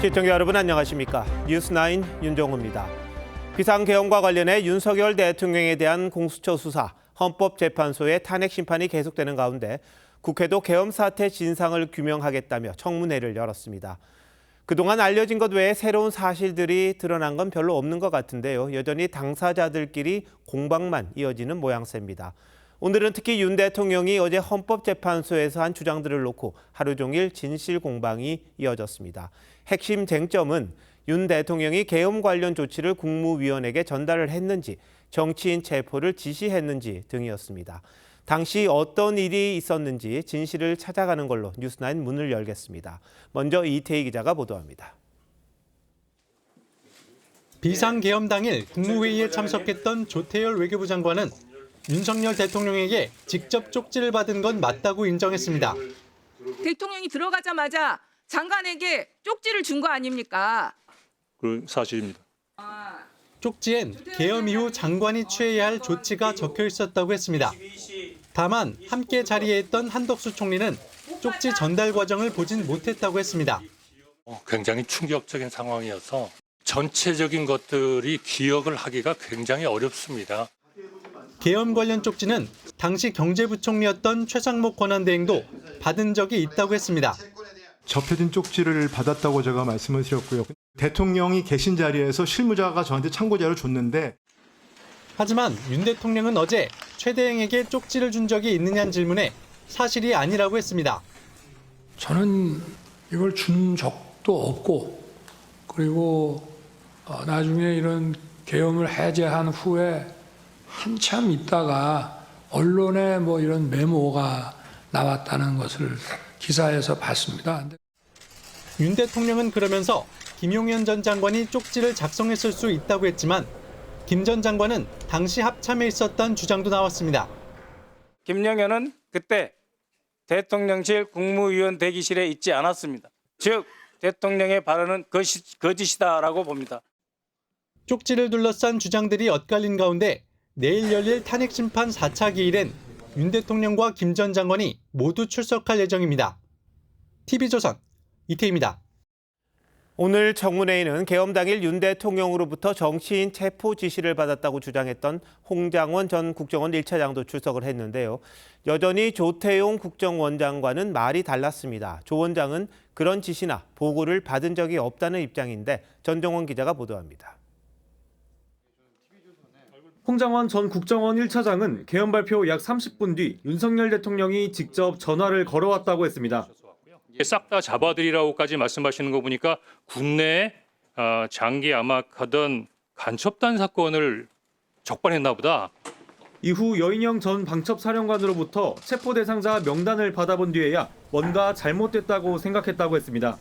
시청자 여러분 안녕하십니까? 뉴스9 윤정호입니다. 비상계엄과 관련해 윤석열 대통령에 대한 공수처 수사, 헌법재판소의 탄핵 심판이 계속되는 가운데 국회도 계엄 사태 진상을 규명하겠다며 청문회를 열었습니다. 그동안 알려진 것 외에 새로운 사실들이 드러난 건 별로 없는 것 같은데요. 여전히 당사자들끼리 공방만 이어지는 모양새입니다. 오늘은 특히 윤 대통령이 어제 헌법재판소에서 한 주장들을 놓고 하루 종일 진실 공방이 이어졌습니다. 핵심 쟁점은 윤 대통령이 계엄 관련 조치를 국무위원에게 전달을 했는지, 정치인 체포를 지시했는지 등이었습니다. 당시 어떤 일이 있었는지 진실을 찾아가는 걸로 뉴스9 문을 열겠습니다. 먼저 이태희 기자가 보도합니다. 비상계엄 당일 국무회의에 참석했던 조태열 외교부 장관은 윤석열 대통령에게 직접 쪽지를 받은 건 맞다고 인정했습니다. 대통령이 들어가자마자 장관에게 쪽지를 준 거 아닙니까? 그 사실입니다. 쪽지엔 계엄 이후 장관이 취해야 할 조치가 적혀 있었다고 했습니다. 다만 함께 자리에 있던 한덕수 총리는 쪽지 전달 과정을 보진 못했다고 했습니다. 굉장히 충격적인 상황이어서 전체적인 것들이 기억을 하기가 굉장히 어렵습니다. 계엄 관련 쪽지는 당시 경제부총리였던 최상목 권한대행도 받은 적이 있다고 했습니다. 접혀진 쪽지를 받았다고 제가 말씀을 드렸고요. 대통령이 계신 자리에서 실무자가 저한테 참고자를 줬는데. 하지만 윤 대통령은 어제 최 대행에게 쪽지를 준 적이 있느냐는 질문에 사실이 아니라고 했습니다. 저는 이걸 준 적도 없고, 그리고 나중에 이런 계엄을 해제한 후에 한참 있다가 언론에 뭐 이런 메모가 나왔다는 것을 기사에서 봤습니다. 윤 대통령은 그러면서 김용현 전 장관이 쪽지를 작성했을 수 있다고 했지만 김 전 장관은 당시 합참에 있었던 주장도 나왔습니다. 김용현은 그때 대통령실 국무위원 대기실에 있지 않았습니다. 즉 대통령의 발언은 거짓이다라고 봅니다. 쪽지를 둘러싼 주장들이 엇갈린 가운데 내일 열릴 탄핵심판 4차 기일엔 윤 대통령과 김 전 장관이 모두 출석할 예정입니다. TV조선 이태희입니다. 오늘 청문회에는 계엄 당일 윤 대통령으로부터 정치인 체포 지시를 받았다고 주장했던 홍장원 전 국정원 1차장도 출석을 했는데요. 여전히 조태용 국정원장과는 말이 달랐습니다. 조 원장은 그런 지시나 보고를 받은 적이 없다는 입장인데 전정원 기자가 보도합니다. 홍장원 전 국정원 1차장은 계엄 발표 약 30분 뒤 윤석열 대통령이 직접 전화를 걸어왔다고 했습니다. 싹 다 잡아들이라고까지 말씀하시는 거 보니까 국내에 장기 암약하던 간첩단 사건을 적발했나 보다. 이후 여인영 전 방첩사령관으로부터 체포 대상자 명단을 받아본 뒤에야 뭔가 잘못됐다고 생각했다고 했습니다.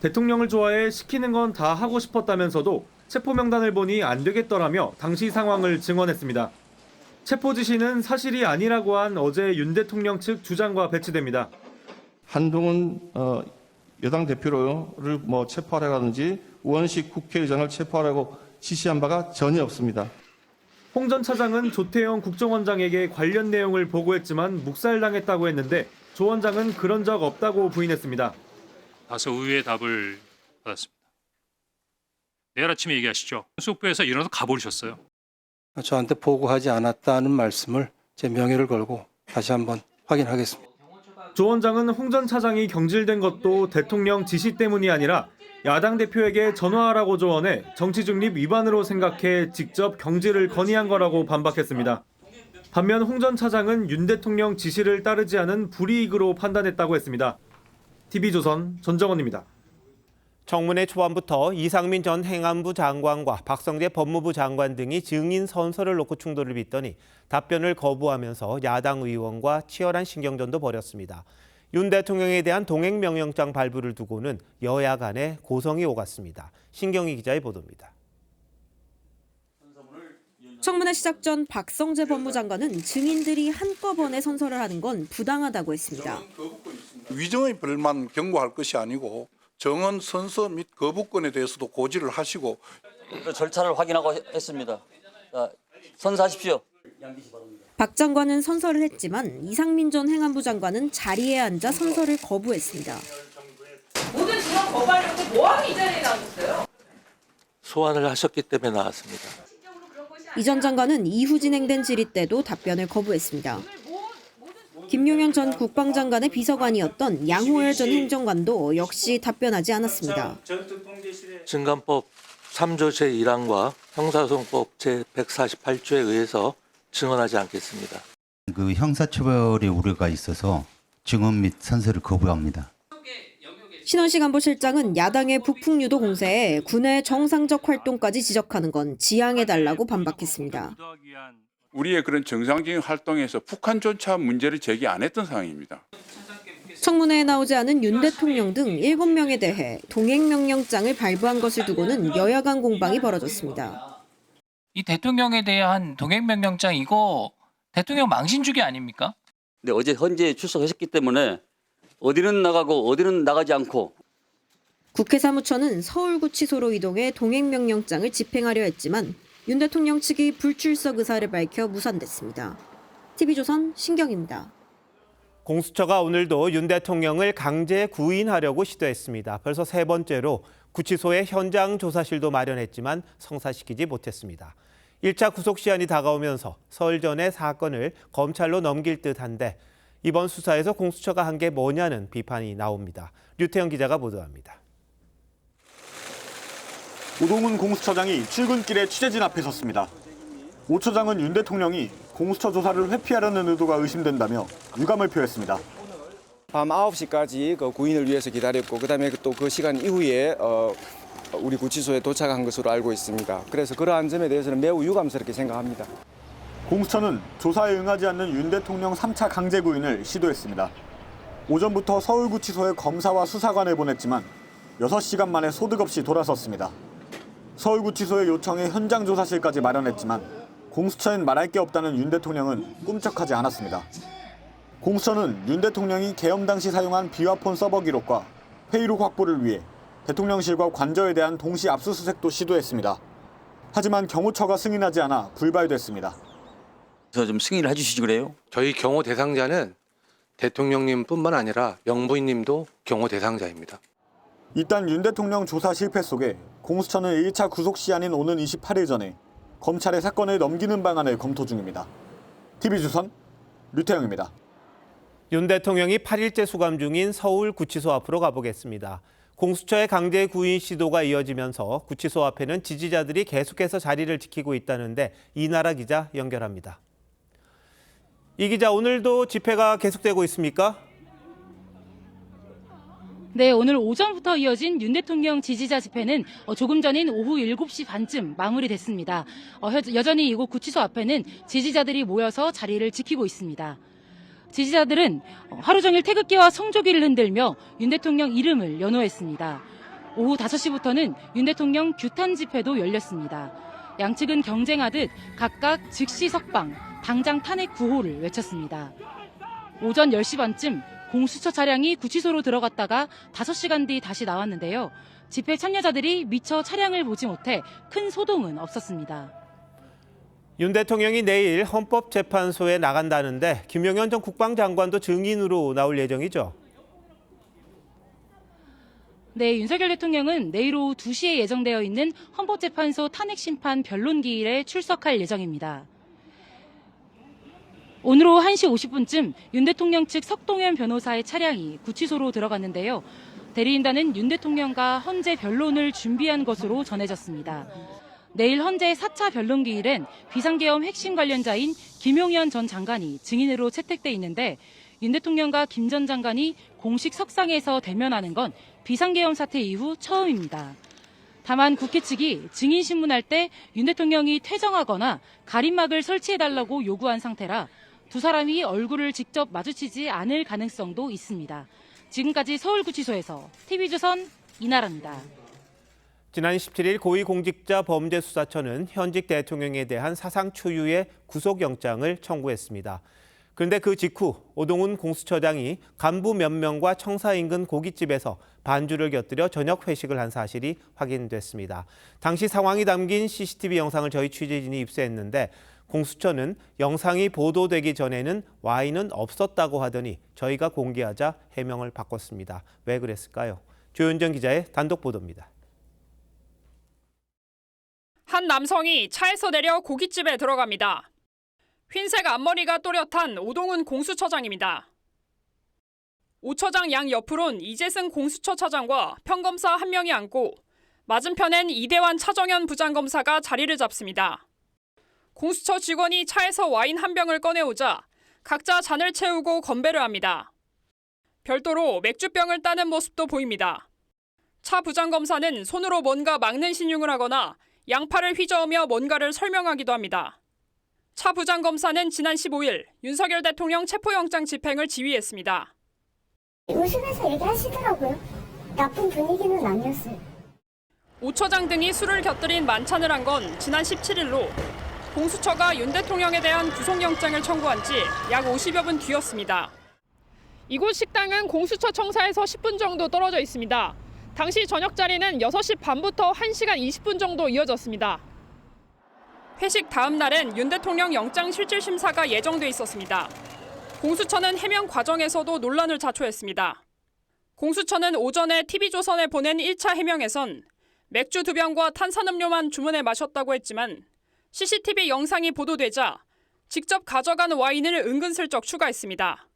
대통령을 좋아해 시키는 건 다 하고 싶었다면서도 체포 명단을 보니 안 되겠더라며 당시 상황을 증언했습니다. 체포 지시는 사실이 아니라고 한 어제 윤 대통령 측 주장과 배치됩니다. 한동훈 여당 대표를 체포하라든지 우원식 국회의장을 체포하라고 지시한 바가 전혀 없습니다. 홍 전 차장은 조태영 국정원장에게 관련 내용을 보고했지만 묵살당했다고 했는데 조 원장은 그런 적 없다고 부인했습니다. 다소 의외의 답을 받았습니다. 내일 아침에 얘기하시죠. 숙부에서 일어나서 가버리셨어요. 저한테 보고하지 않았다는 말씀을 제 명예를 걸고 다시 한번 확인하겠습니다. 조 원장은 홍 전 차장이 경질된 것도 대통령 지시 때문이 아니라 야당 대표에게 전화하라고 조언해 정치 중립 위반으로 생각해 직접 경질을 건의한 거라고 반박했습니다. 반면 홍 전 차장은 윤 대통령 지시를 따르지 않은 불이익으로 판단했다고 했습니다. TV조선 전정원입니다. 청문회 초반부터 이상민 전 행안부 장관과 박성재 법무부 장관 등이 증인 선서를 놓고 충돌을 빚더니 답변을 거부하면서 야당 의원과 치열한 신경전도 벌였습니다. 윤 대통령에 대한 동행명령장 발부를 두고는 여야 간에 고성이 오갔습니다. 신경희 기자의 보도입니다. 청문회 시작 전 박성재 법무장관은 증인들이 한꺼번에 선서를 하는 건 부당하다고 했습니다. 위정의 벌만 경고할 것이 아니고 정언 선서 및 거부권에 대해서도 고지를 하시고 절차를 확인하고 했습니다. 선서하십시오. 박 장관은 선서를 했지만 이상민 전 행안부 장관은 자리에 앉아 선서를 거부했습니다. 모든 증언 거부하려고 뭐하러 이 자리에 나오셨어요? 소환을 하셨기 때문에 나왔습니다. 이 전 장관은 이후 진행된 질의 때도 답변을 거부했습니다. 김용현 전 국방장관의 비서관이었던 양호열 전 행정관도 역시 답변하지 않았습니다. 증감법 3조 제1항과 형사소송법 제148조에 의해서 증언하지 않겠습니다. 그 형사처벌의 우려가 있어서 증언 및 선서를 거부합니다. 신원식 안보실장은 야당의 북풍 유도 공세에 군의 정상적 활동까지 지적하는 건 지양해달라고 반박했습니다. 우리의 그런 정상적인 활동에서 북한조차 문제를 제기 안 했던 상황입니다. 청문회에 나오지 않은 윤 대통령 등 7명에 대해 동행명령장을 발부한 것을 두고는 여야 간 공방이 벌어졌습니다. 이 대통령에 대한 동행명령장 이거 대통령 망신주기 아닙니까? 네, 어제 헌재에 출석하셨기 때문에 어디는 나가고 어디는 나가지 않고 국회 사무처는 서울구치소로 이동해 동행명령장을 집행하려 했지만 윤 대통령 측이 불출석 의사를 밝혀 무산됐습니다. TV조선 신경입니다. 공수처가 오늘도 윤 대통령을 강제 구인하려고 시도했습니다. 벌써 3번째로 구치소에 현장 조사실도 마련했지만 성사시키지 못했습니다. 1차 구속 시한이 다가오면서 설 전에 사건을 검찰로 넘길 듯한데 이번 수사에서 공수처가 한 게 뭐냐는 비판이 나옵니다. 류태영 기자가 보도합니다. 오동훈 공수처장이 출근길에 취재진 앞에 섰습니다. 오 처장은 윤 대통령이 공수처 조사를 회피하려는 의도가 의심된다며 유감을 표했습니다. 밤 9시까지 그 구인을 위해서 기다렸고 그다음에 또 그 시간 이후에 우리 구치소에 도착한 것으로 알고 있습니다. 그래서 그러한 점에 대해서는 매우 유감스럽게 생각합니다. 공수처는 조사에 응하지 않는 윤 대통령 3차 강제 구인을 시도했습니다. 오전부터 서울구치소에 검사와 수사관을 보냈지만 6시간 만에 소득 없이 돌아섰습니다. 서울구치소의 요청에 현장 조사실까지 마련했지만 공수처엔 말할 게 없다는 윤 대통령은 꿈쩍하지 않았습니다. 공수처는 윤 대통령이 계엄 당시 사용한 비화폰 서버 기록과 회의록 확보를 위해 대통령실과 관저에 대한 동시 압수수색도 시도했습니다. 하지만 경호처가 승인하지 않아 불발됐습니다. 그래서 좀 승인을 해주시지 그래요? 저희 경호 대상자는 대통령님뿐만 아니라 영부인님도 경호 대상자입니다. 일단 윤 대통령 조사 실패 속에 공수처는 1차 구속 시한인 오는 28일 전에 검찰에 사건을 넘기는 방안을 검토 중입니다. TV조선 류태영입니다. 윤 대통령이 8일째 수감 중인 서울구치소 앞으로 가보겠습니다. 공수처의 강제 구인 시도가 이어지면서 구치소 앞에는 지지자들이 계속해서 자리를 지키고 있다는데 이나라 기자 연결합니다. 이 기자, 오늘도 집회가 계속되고 있습니까? 네, 오늘 오전부터 이어진 윤 대통령 지지자 집회는 조금 전인 오후 7시 반쯤 마무리됐습니다. 여전히 이곳 구치소 앞에는 지지자들이 모여서 자리를 지키고 있습니다. 지지자들은 하루 종일 태극기와 성조기를 흔들며 윤 대통령 이름을 연호했습니다. 오후 5시부터는 윤 대통령 규탄 집회도 열렸습니다. 양측은 경쟁하듯 각각 즉시 석방, 당장 탄핵 구호를 외쳤습니다. 오전 10시 반쯤 공수처 차량이 구치소로 들어갔다가 5시간 뒤 다시 나왔는데요. 집회 참여자들이 미처 차량을 보지 못해 큰 소동은 없었습니다. 윤 대통령이 내일 헌법재판소에 나간다는데 김용현 전 국방장관도 증인으로 나올 예정이죠? 네, 윤석열 대통령은 내일 오후 2시에 예정되어 있는 헌법재판소 탄핵심판 변론기일에 출석할 예정입니다. 오늘 오후 1시 50분쯤 윤 대통령 측 석동현 변호사의 차량이 구치소로 들어갔는데요. 대리인단은 윤 대통령과 헌재 변론을 준비한 것으로 전해졌습니다. 내일 헌재 4차 변론기일엔 비상계엄 핵심 관련자인 김용현 전 장관이 증인으로 채택돼 있는데 윤 대통령과 김 전 장관이 공식 석상에서 대면하는 건 비상계엄 사태 이후 처음입니다. 다만 국회 측이 증인 신문할 때 윤 대통령이 퇴정하거나 가림막을 설치해달라고 요구한 상태라 두 사람이 얼굴을 직접 마주치지 않을 가능성도 있습니다. 지금까지 서울구치소에서 TV조선 이나라입니다. 지난 17일 고위공직자범죄수사처는 현직 대통령에 대한 사상 초유의 구속영장을 청구했습니다. 그런데 그 직후 오동훈 공수처장이 간부 몇 명과 청사 인근 고깃집에서 반주를 곁들여 저녁 회식을 한 사실이 확인됐습니다. 당시 상황이 담긴 CCTV 영상을 저희 취재진이 입수했는데 공수처는 영상이 보도되기 전에는 와인은 없었다고 하더니 저희가 공개하자 해명을 바꿨습니다. 왜 그랬을까요? 조윤정 기자의 단독 보도입니다. 한 남성이 차에서 내려 고깃집에 들어갑니다. 흰색 앞머리가 또렷한 오동훈 공수처장입니다. 오 처장 양 옆으론 이재승 공수처 차장과 평검사 한 명이 앉고 맞은편엔 이대환 차정현 부장검사가 자리를 잡습니다. 공수처 직원이 차에서 와인 한 병을 꺼내오자 각자 잔을 채우고 건배를 합니다. 별도로 맥주병을 따는 모습도 보입니다. 차 부장검사는 손으로 뭔가 막는 신용을 하거나 양팔을 휘저으며 뭔가를 설명하기도 합니다. 차 부장검사는 지난 15일 윤석열 대통령 체포영장 집행을 지휘했습니다. 웃으면서 얘기하시더라고요. 나쁜 분위기는 아니었어요. 오 처장 등이 술을 곁들인 만찬을 한 건 지난 17일로 공수처가 윤 대통령에 대한 구속영장을 청구한 지 약 50여 분 뒤였습니다. 이곳 식당은 공수처 청사에서 10분 정도 떨어져 있습니다. 당시 저녁 자리는 6시 반부터 1시간 20분 정도 이어졌습니다. 회식 다음 날엔 윤 대통령 영장실질심사가 예정돼 있었습니다. 공수처는 해명 과정에서도 논란을 자초했습니다. 공수처는 오전에 TV조선에 보낸 1차 해명에선 맥주 2병과 탄산음료만 주문해 마셨다고 했지만 CCTV 영상이 보도되자 직접 가져간 와인을 은근슬쩍 추가했습니다.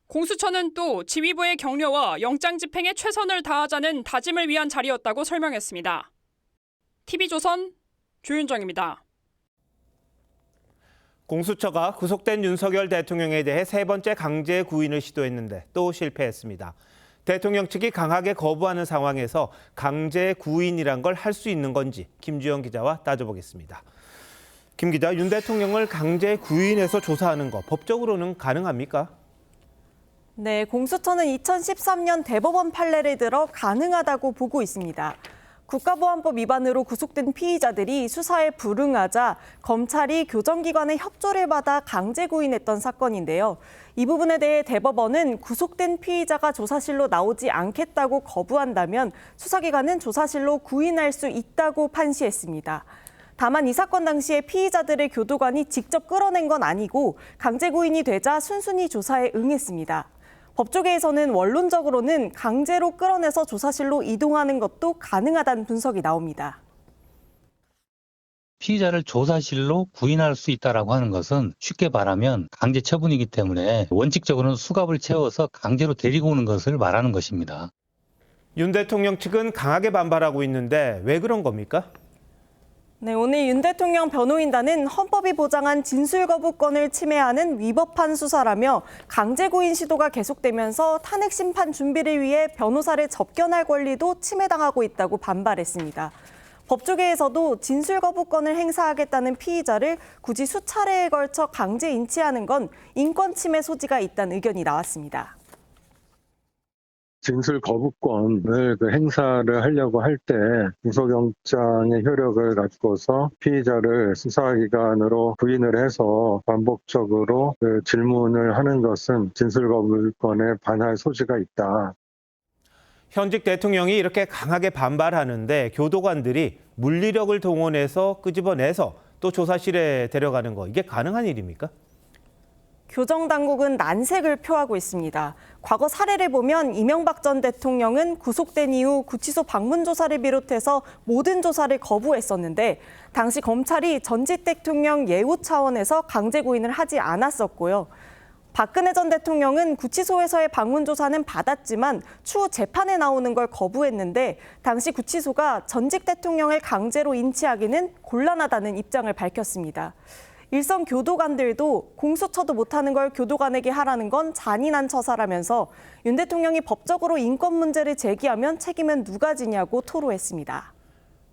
공수처는 또 지휘부의 격려와 영장 집행에 최선을 다하자는 다짐을 위한 자리였다고 설명했습니다. TV조선 조윤정입니다. 공수처가 구속된 윤석열 대통령에 대해 세 번째 강제 구인을 시도했는데 또 실패했습니다. 대통령 측이 강하게 거부하는 상황에서 강제 구인이란 걸 할 수 있는 건지 김주영 기자와 따져보겠습니다. 김 기자, 윤 대통령을 강제 구인해서 조사하는 거 법적으로는 가능합니까? 네, 공수처는 2013년 대법원 판례를 들어 가능하다고 보고 있습니다. 국가보안법 위반으로 구속된 피의자들이 수사에 불응하자 검찰이 교정기관의 협조를 받아 강제 구인했던 사건인데요. 이 부분에 대해 대법원은 구속된 피의자가 조사실로 나오지 않겠다고 거부한다면 수사기관은 조사실로 구인할 수 있다고 판시했습니다. 다만 이 사건 당시에 피의자들을 교도관이 직접 끌어낸 건 아니고 강제 구인이 되자 순순히 조사에 응했습니다. 법조계에서는 원론적으로는 강제로 끌어내서 조사실로 이동하는 것도 가능하다는 분석이 나옵니다. 피의자를 조사실로 구인할 수 있다라고 하는 것은 쉽게 말하면 강제 처분이기 때문에 원칙적으로는 수갑을 채워서 강제로 데리고 오는 것을 말하는 것입니다. 윤 대통령 측은 강하게 반발하고 있는데 왜 그런 겁니까? 네, 오늘 윤 대통령 변호인단은 헌법이 보장한 진술 거부권을 침해하는 위법한 수사라며 강제 구인 시도가 계속되면서 탄핵 심판 준비를 위해 변호사를 접견할 권리도 침해당하고 있다고 반발했습니다. 법조계에서도 진술 거부권을 행사하겠다는 피의자를 굳이 수차례에 걸쳐 강제 인치하는 건 인권 침해 소지가 있다는 의견이 나왔습니다. 진술 거부권을 행사를 하려고 할 때 구속영장의 효력을 갖고서 피의자를 수사기관으로 구인을 해서 반복적으로 질문을 하는 것은 진술 거부권에 반할 소지가 있다. 현직 대통령이 이렇게 강하게 반발하는데 교도관들이 물리력을 동원해서 끄집어내서 또 조사실에 데려가는 거, 이게 가능한 일입니까? 교정당국은 난색을 표하고 있습니다. 과거 사례를 보면 이명박 전 대통령은 구속된 이후 구치소 방문 조사를 비롯해서 모든 조사를 거부했었는데 당시 검찰이 전직 대통령 예우 차원에서 강제 구인을 하지 않았었고요. 박근혜 전 대통령은 구치소에서의 방문 조사는 받았지만 추후 재판에 나오는 걸 거부했는데 당시 구치소가 전직 대통령을 강제로 인치하기는 곤란하다는 입장을 밝혔습니다. 일선 교도관들도 공수처도 못하는 걸 교도관에게 하라는 건 잔인한 처사라면서 윤 대통령이 법적으로 인권 문제를 제기하면 책임은 누가 지냐고 토로했습니다.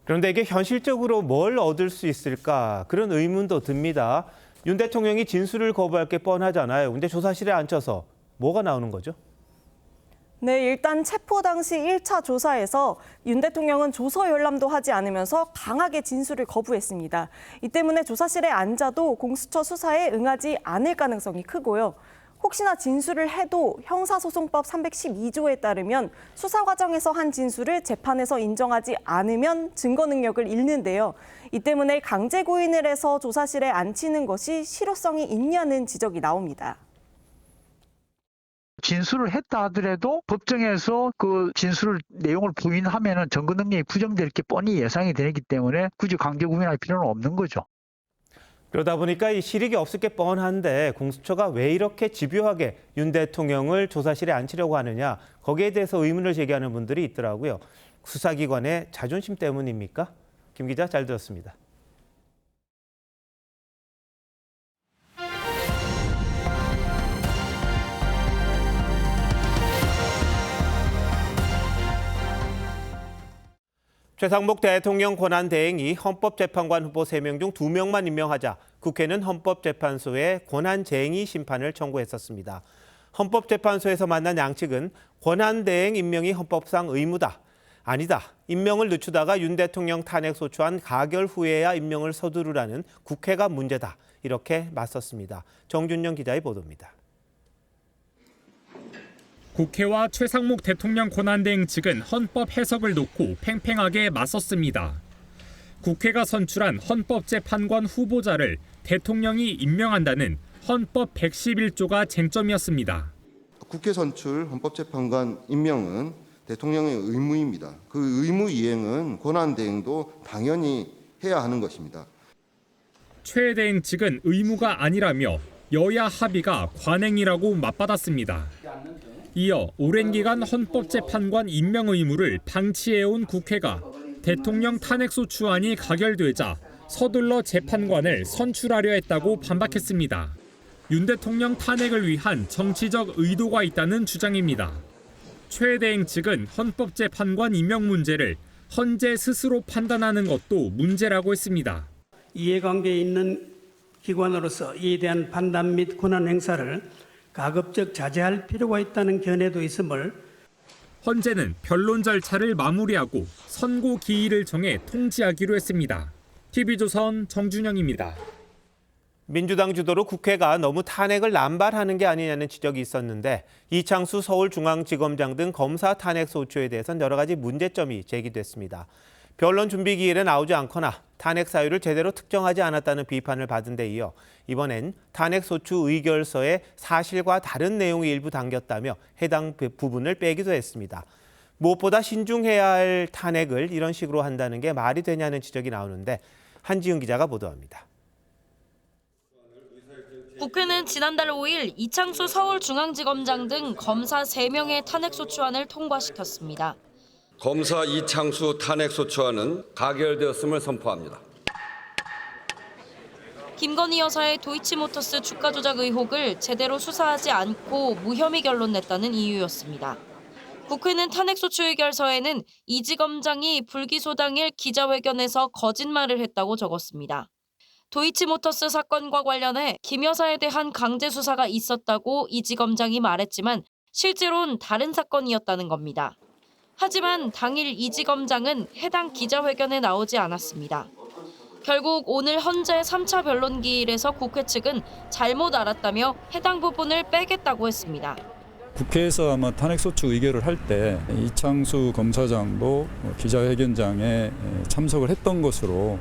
그런데 이게 현실적으로 뭘 얻을 수 있을까? 그런 의문도 듭니다. 윤 대통령이 진술을 거부할 게 뻔하잖아요. 근데 조사실에 앉혀서 뭐가 나오는 거죠? 네, 일단 체포 당시 1차 조사에서 윤 대통령은 조서 열람도 하지 않으면서 강하게 진술을 거부했습니다. 이 때문에 조사실에 앉아도 공수처 수사에 응하지 않을 가능성이 크고요. 혹시나 진술을 해도 형사소송법 312조에 따르면 수사 과정에서 한 진술을 재판에서 인정하지 않으면 증거 능력을 잃는데요. 이 때문에 강제 구인을 해서 조사실에 앉히는 것이 실효성이 있냐는 지적이 나옵니다. 진술을 했다 하더라도 법정에서 그 진술 내용을 부인하면은 증거 능력이 부정될 게 뻔히 예상이 되기 때문에 굳이 강제 구인할 필요는 없는 거죠. 그러다 보니까 이 실익이 없을 게 뻔한데 공수처가 왜 이렇게 집요하게 윤 대통령을 조사실에 앉히려고 하느냐, 거기에 대해서 의문을 제기하는 분들이 있더라고요. 수사기관의 자존심 때문입니까? 김 기자 잘 들었습니다. 최상목 대통령 권한대행이 헌법재판관 후보 3명 중 2명만 임명하자 국회는 헌법재판소에 권한쟁의 심판을 청구했었습니다. 헌법재판소에서 만난 양측은 권한대행 임명이 헌법상 의무다. 아니다. 임명을 늦추다가 윤 대통령 탄핵 소추안 가결 후에야 임명을 서두르라는 국회가 문제다. 이렇게 맞섰습니다. 정준영 기자의 보도입니다. 국회와 최상목 대통령 권한대행 측은 헌법 해석을 놓고 팽팽하게 맞섰습니다. 국회가 선출한 헌법재판관 후보자를 대통령이 임명한다는 헌법 111조가 쟁점이었습니다. 국회 선출 헌법재판관 임명은 대통령의 의무입니다. 그 의무 이행은 권한대행도 당연히 해야 하는 것입니다. 최 대행 측은 의무가 아니라며 여야 합의가 관행이라고 맞받았습니다. 이어 오랜 기간 헌법재판관 임명 의무를 방치해온 국회가 대통령 탄핵소추안이 가결되자 서둘러 재판관을 선출하려 했다고 반박했습니다. 윤 대통령 탄핵을 위한 정치적 의도가 있다는 주장입니다. 최 대행 측은 헌법재판관 임명 문제를 헌재 스스로 판단하는 것도 문제라고 했습니다. 이해관계에 있는 기관으로서 이에 대한 판단 및 권한 행사를 가급적 자제할 필요가 있다는 견해도 있음을 헌재는 변론 절차를 마무리하고 선고 기일을 정해 통지하기로 했습니다. TV조선 정준영입니다. 민주당 주도로 국회가 너무 탄핵을 남발하는 게 아니냐는 지적이 있었는데 이창수 서울중앙지검장 등 검사 탄핵 소추에 대해서는 여러 가지 문제점이 제기됐습니다. 변론 준비 기일에 나오지 않거나 탄핵 사유를 제대로 특정하지 않았다는 비판을 받은 데 이어 이번엔 탄핵 소추 의결서에 사실과 다른 내용이 일부 담겼다며 해당 부분을 빼기도 했습니다. 무엇보다 신중해야 할 탄핵을 이런 식으로 한다는 게 말이 되냐는 지적이 나오는데 한지은 기자가 보도합니다. 국회는 지난달 5일 이창수 서울중앙지검장 등 검사 3명의 탄핵소추안을 통과시켰습니다. 검사 이창수 탄핵소추안은 가결되었음을 선포합니다. 김건희 여사의 도이치모터스 주가 조작 의혹을 제대로 수사하지 않고 무혐의 결론냈다는 이유였습니다. 국회는 탄핵소추 의결서에는 이 지검장이 불기소 당일 기자회견에서 거짓말을 했다고 적었습니다. 도이치모터스 사건과 관련해 김 여사에 대한 강제 수사가 있었다고 이 지검장이 말했지만 실제로는 다른 사건이었다는 겁니다. 하지만 당일 이 지검장은 해당 기자회견에 나오지 않았습니다. 결국 오늘 헌재 3차 변론 기일에서 국회 측은 잘못 알았다며 해당 부분을 빼겠다고 했습니다. 국회에서 아마 탄핵소추 의결을 할 때 이창수 검사장도 기자회견장에 참석을 했던 것으로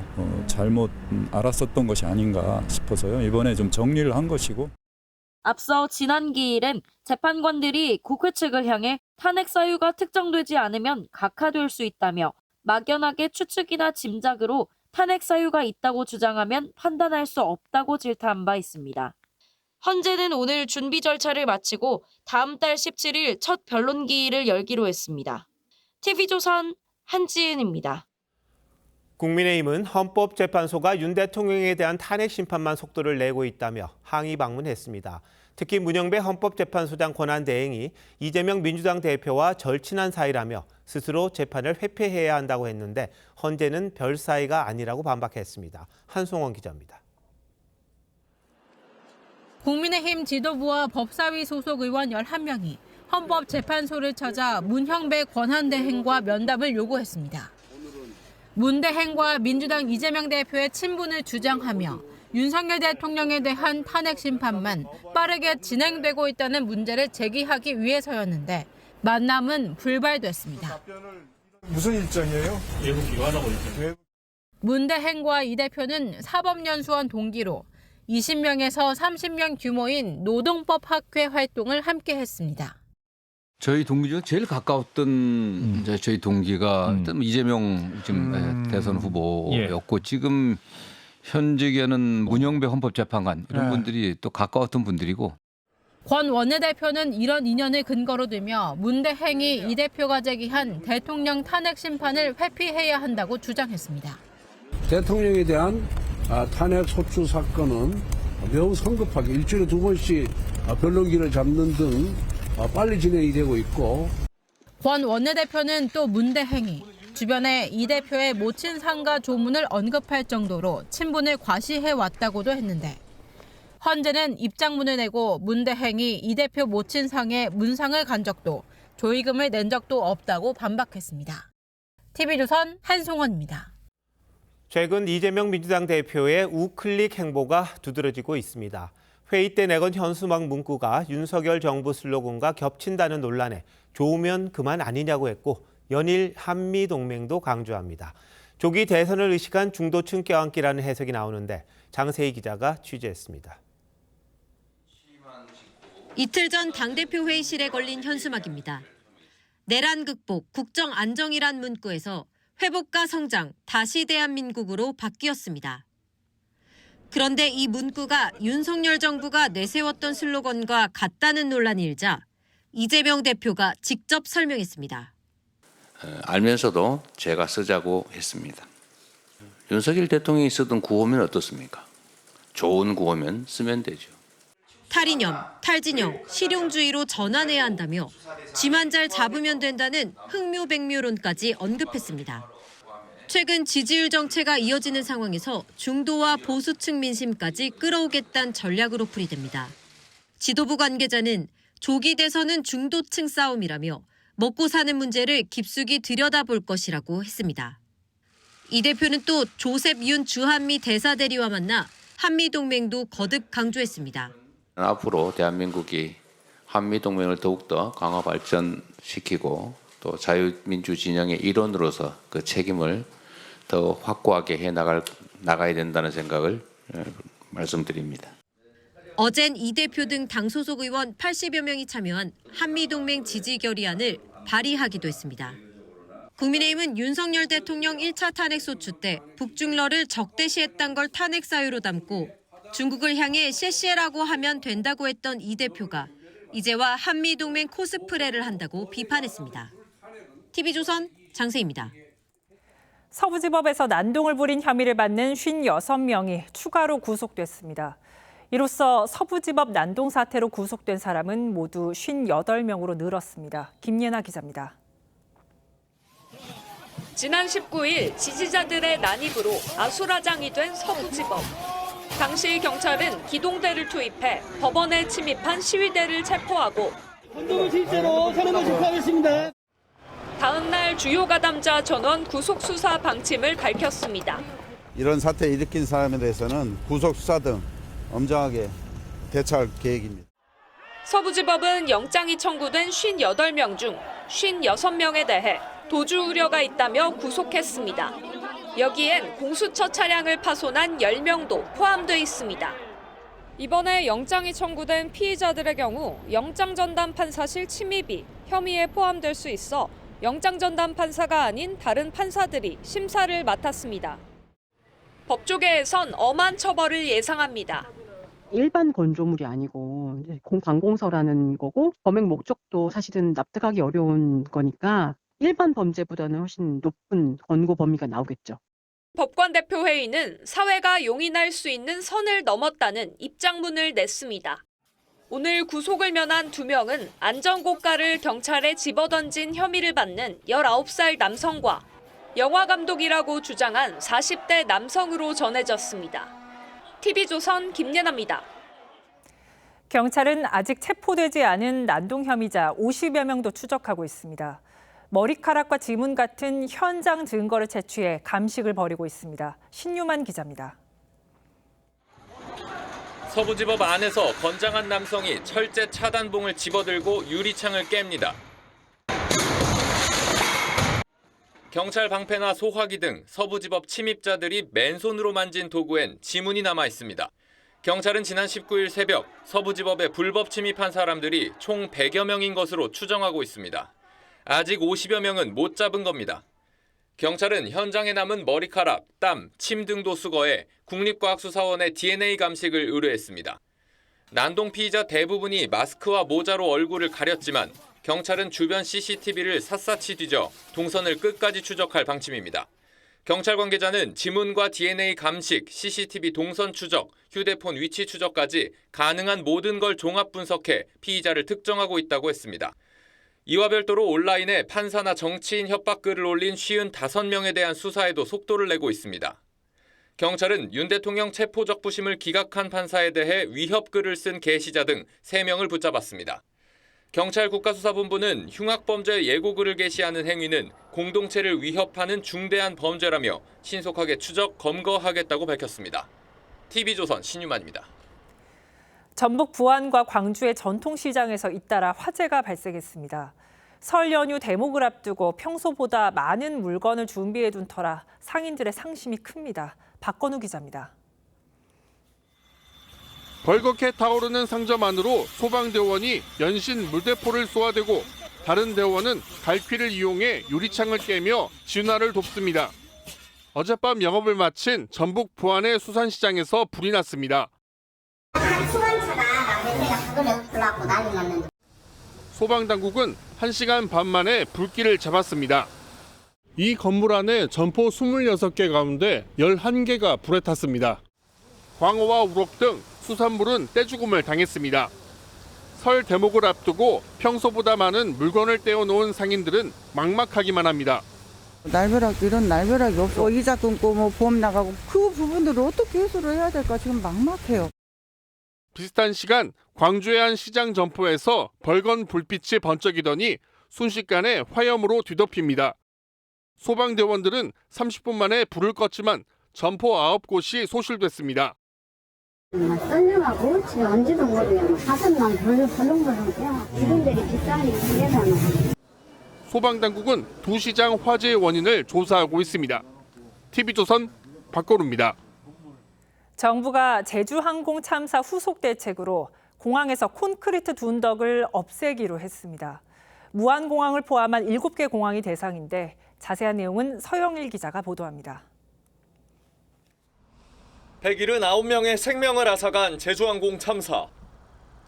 잘못 알았었던 것이 아닌가 싶어서요. 이번에 좀 정리를 한 것이고. 앞서 지난 기일엔 재판관들이 국회 측을 향해 탄핵 사유가 특정되지 않으면 각하될 수 있다며 막연하게 추측이나 짐작으로 탄핵 사유가 있다고 주장하면 판단할 수 없다고 질타한 바 있습니다. 헌재는 오늘 준비 절차를 마치고 다음 달 17일 첫 변론 기일을 열기로 했습니다. TV조선 한지은입니다. 국민의힘은 헌법재판소가 윤 대통령에 대한 탄핵 심판만 속도를 내고 있다며 항의 방문했습니다. 특히 문영배 헌법재판소장 권한대행이 이재명 민주당 대표와 절친한 사이라며 스스로 재판을 회피해야 한다고 했는데 헌재는 별 사이가 아니라고 반박했습니다. 한송원 기자입니다. 국민의힘 지도부와 법사위 소속 의원 11명이 헌법재판소를 찾아 문형배 권한대행과 면담을 요구했습니다. 문 대행과 민주당 이재명 대표의 친분을 주장하며 윤석열 대통령에 대한 탄핵 심판만 빠르게 진행되고 있다는 문제를 제기하기 위해서였는데 만남은 불발됐습니다. 무슨 일정이에요? 외국 기관하고 일정. 문 대행과 이 대표는 사법연수원 동기로 20명에서 30명 규모인 노동법 학회 활동을 함께 했습니다. 저희 동기 중 제일 가까웠던 이제 저희 동기가 일단 이재명 지금 대선 후보였고 지금 현직에는 문형배 헌법재판관 이런 분들이 또 가까웠던 분들이고 권 원내대표는 이런 인연을 근거로 들며 문대행이 이 대표가 제기한 대통령 탄핵 심판을 회피해야 한다고 주장했습니다. 대통령에 대한 탄핵 소추 사건은 매우 성급하게 일주일에 2번씩 변론기를 잡는 등 빨리 진행이 되고 있고 권 원내대표는 또 문대행이 주변에 이 대표의 모친 상가 조문을 언급할 정도로 친분을 과시해왔다고도 했는데 헌재는 입장문을 내고 문대행이 이 대표 모친 상에 문상을 간 적도 조의금을 낸 적도 없다고 반박했습니다. TV조선 한송원입니다. 최근 이재명 민주당 대표의 우클릭 행보가 두드러지고 있습니다. 회의 때 내건 현수막 문구가 윤석열 정부 슬로건과 겹친다는 논란에 좋으면 그만 아니냐고 했고 연일 한미동맹도 강조합니다. 조기 대선을 의식한 중도층 껴안기라는 해석이 나오는데 장세희 기자가 취재했습니다. 이틀 전 당대표 회의실에 걸린 현수막입니다. 내란 극복, 국정 안정이란 문구에서 회복과 성장, 다시 대한민국으로 바뀌었습니다. 그런데 이 문구가 윤석열 정부가 내세웠던 슬로건과 같다는 논란이 일자 이재명 대표가 직접 설명했습니다. 알면서도 제가 쓰자고 했습니다. 윤석열 대통령이 쓰던 구호면 어떻습니까? 좋은 구호면 쓰면 되죠. 탈이념, 탈진영, 실용주의로 전환해야 한다며 쥐만 잘 잡으면 된다는 흥묘백묘론까지 언급했습니다. 최근 지지율 정체가 이어지는 상황에서 중도와 보수층 민심까지 끌어오겠다는 전략으로 풀이됩니다. 지도부 관계자는 조기 대선은 중도층 싸움이라며 먹고 사는 문제를 깊숙이 들여다볼 것이라고 했습니다. 이 대표는 또 조셉 윤 주한미 대사대리와 만나 한미동맹도 거듭 강조했습니다. 앞으로 대한민국이 한미동맹을 더욱더 강화 발전시키고 또 자유민주 진영의 일원으로서 그 책임을 더 확고하게 나가야 된다는 생각을 말씀드립니다. 어젠 이 대표 등 당 소속 의원 80여 명이 참여한 한미동맹 지지 결의안을 발의하기도 했습니다. 국민의힘은 윤석열 대통령 1차 탄핵소추 때 북중러를 적대시했던 걸 탄핵 사유로 담고 중국을 향해 셰셰라고 하면 된다고 했던 이 대표가 이제와 한미동맹 코스프레를 한다고 비판했습니다. TV조선 장세희입니다. 서부지법에서 난동을 부린 혐의를 받는 56명이 추가로 구속됐습니다. 이로써 서부지법 난동 사태로 구속된 사람은 모두 58명으로 늘었습니다. 김예나 기자입니다. 지난 19일 지지자들의 난입으로 아수라장이 된 서부지법. 당시 경찰은 기동대를 투입해 법원에 침입한 시위대를 체포하고 선동을 실제로 사람을 체포하겠습니다. 다음 날 주요 가담자 전원 구속 수사 방침을 밝혔습니다. 이런 사태 일으킨 사람에 대해서는 구속 수사 등 엄정하게 대처할 계획입니다. 서부지법은 영장이 청구된 58명 중 56명에 대해 도주 우려가 있다며 구속했습니다. 여기엔 공수처 차량을 파손한 10명도 포함돼 있습니다. 이번에 영장이 청구된 피의자들의 경우 영장전담 판사실 침입이 혐의에 포함될 수 있어 영장전담 판사가 아닌 다른 판사들이 심사를 맡았습니다. 법조계에선 엄한 처벌을 예상합니다. 일반 건조물이 아니고 관공서라는 거고 범행 목적도 사실은 납득하기 어려운 거니까 일반 범죄보다는 훨씬 높은 권고 범위가 나오겠죠. 법관대표회의는 사회가 용인할 수 있는 선을 넘었다는 입장문을 냈습니다. 오늘 구속을 면한 2명은 안전고가를 경찰에 집어던진 혐의를 받는 19살 남성과 영화감독이라고 주장한 40대 남성으로 전해졌습니다. TV조선 김예나입니다. 경찰은 아직 체포되지 않은 난동 혐의자 50여 명도 추적하고 있습니다. 머리카락과 지문 같은 현장 증거를 채취해 감식을 벌이고 있습니다. 신유만 기자입니다. 서부지법 안에서 건장한 남성이 철제 차단봉을 집어들고 유리창을 깹니다. 경찰 방패나 소화기 등 서부지법 침입자들이 맨손으로 만진 도구엔 지문이 남아 있습니다. 경찰은 지난 19일 새벽 서부지법에 불법 침입한 사람들이 총 100여 명인 것으로 추정하고 있습니다. 아직 50여 명은 못 잡은 겁니다. 경찰은 현장에 남은 머리카락, 땀, 침 등도 수거해 국립과학수사원에 DNA 감식을 의뢰했습니다. 난동 피의자 대부분이 마스크와 모자로 얼굴을 가렸지만 경찰은 주변 CCTV를 샅샅이 뒤져 동선을 끝까지 추적할 방침입니다. 경찰 관계자는 지문과 DNA 감식, CCTV 동선 추적, 휴대폰 위치 추적까지 가능한 모든 걸 종합 분석해 피의자를 특정하고 있다고 했습니다. 이와 별도로 온라인에 판사나 정치인 협박글을 올린 55명에 대한 수사에도 속도를 내고 있습니다. 경찰은 윤 대통령 체포적부심을 기각한 판사에 대해 위협글을 쓴 게시자 등 3명을 붙잡았습니다. 경찰 국가수사본부는 흉악범죄 예고글을 게시하는 행위는 공동체를 위협하는 중대한 범죄라며 신속하게 추적, 검거하겠다고 밝혔습니다. TV조선 신유만입니다. 전북 부안과 광주의 전통시장에서 잇따라 화재가 발생했습니다. 설 연휴 대목을 앞두고 평소보다 많은 물건을 준비해둔 터라 상인들의 상심이 큽니다. 박건우 기자입니다. 벌겋게 타오르는 상점 안으로 소방대원이 연신 물대포를 쏘아대고 다른 대원은 갈퀴를 이용해 유리창을 깨며 진화를 돕습니다. 어젯밤 영업을 마친 전북 부안의 수산시장에서 불이 났습니다. 소방당국은 1시간 반 만에 불길을 잡았습니다. 이 건물 안에 점포 26개 가운데 11개가 불에 탔습니다. 광어와 우럭 등 수산물은 떼죽음을 당했습니다. 설 대목을 앞두고 평소보다 많은 물건을 떼어놓은 상인들은 막막하기만 합니다. 이런 날벼락이 없어. 이자 끊고 뭐 보험 나가고 그 부분들을 어떻게 해소를 해야 될까 지금 막막해요. 비슷한 시간 광주의 한 시장 점포에서 벌건 불빛이 번쩍이더니 순식간에 화염으로 뒤덮입니다. 소방대원들은 30분 만에 불을 껐지만 점포 9곳이 소실됐습니다. 썰렁하고 지금 언제도 모르요. 가슴만 벌렁벌렁해요. 기름들이 비싸니 그래서는. 소방당국은 두 시장 화재의 원인을 조사하고 있습니다. TV조선 박건우입니다. 정부가 제주항공 참사 후속 대책으로 공항에서 콘크리트 둔덕을 없애기로 했습니다. 무안공항을 포함한 7개 공항이 대상인데 자세한 내용은 서영일 기자가 보도합니다. 179명의 생명을 앗아간 제주항공 참사.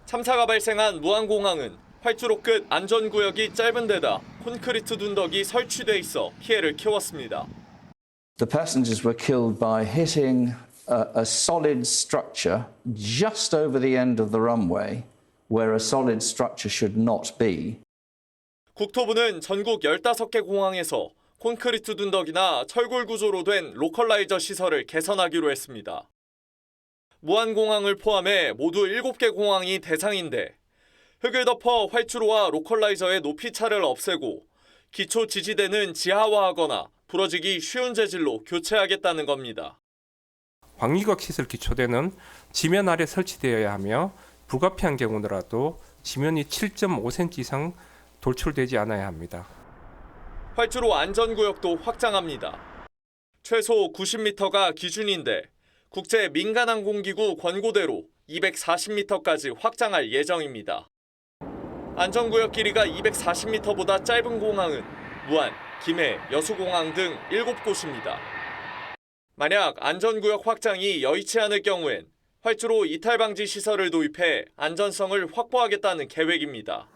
참사가 발생한 무안공항은 활주로 끝 안전구역이 짧은 데다 콘크리트 둔덕이 설치돼 있어 피해를 키웠습니다. The passengers were killed by hitting a solid structure just over the end of the runway, where a solid structure should not be. 국토부는 전국 15개 공항에서 콘크리트 둔덕이나 철골 구조로 된 로컬라이저 시설을 개선하기로 했습니다. 무안공항을 포함해 모두 7개 공항이 대상인데 흙을 덮어 활주로와 로컬라이저의 높이차를 없애고 기초 지지대는 지하화하거나 부러지기 쉬운 재질로 교체하겠다는 겁니다. 광유각 시설 기초대는 지면 아래 설치되어야 하며 불가피한 경우더라도 지면이 7.5cm 이상 돌출되지 않아야 합니다. 활주로 안전구역도 확장합니다. 최소 90m가 기준인데 국제 민간항공기구 권고대로 240m까지 확장할 예정입니다. 안전구역 길이가 240m보다 짧은 공항은 무안, 김해, 여수공항 등 7곳입니다. 만약 안전구역 확장이 여의치 않을 경우엔 활주로 이탈방지 시설을 도입해 안전성을 확보하겠다는 계획입니다.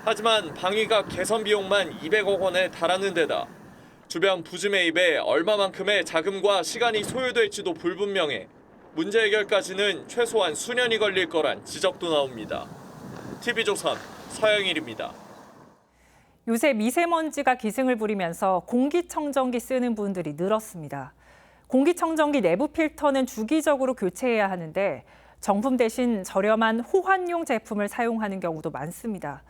하지만 방위각 개선 비용만 200억 원에 달하는 데다 주변 부지 매입에 얼마만큼의 자금과 시간이 소요될지도 불분명해 문제 해결까지는 최소한 수년이 걸릴 거란 지적도 나옵니다. TV조선 서영일입니다. 요새 미세먼지가 기승을 부리면서 공기청정기 쓰는 분들이 늘었습니다. 공기청정기 내부 필터는 주기적으로 교체해야 하는데 정품 대신 저렴한 호환용 제품을 사용하는 경우도 많습니다.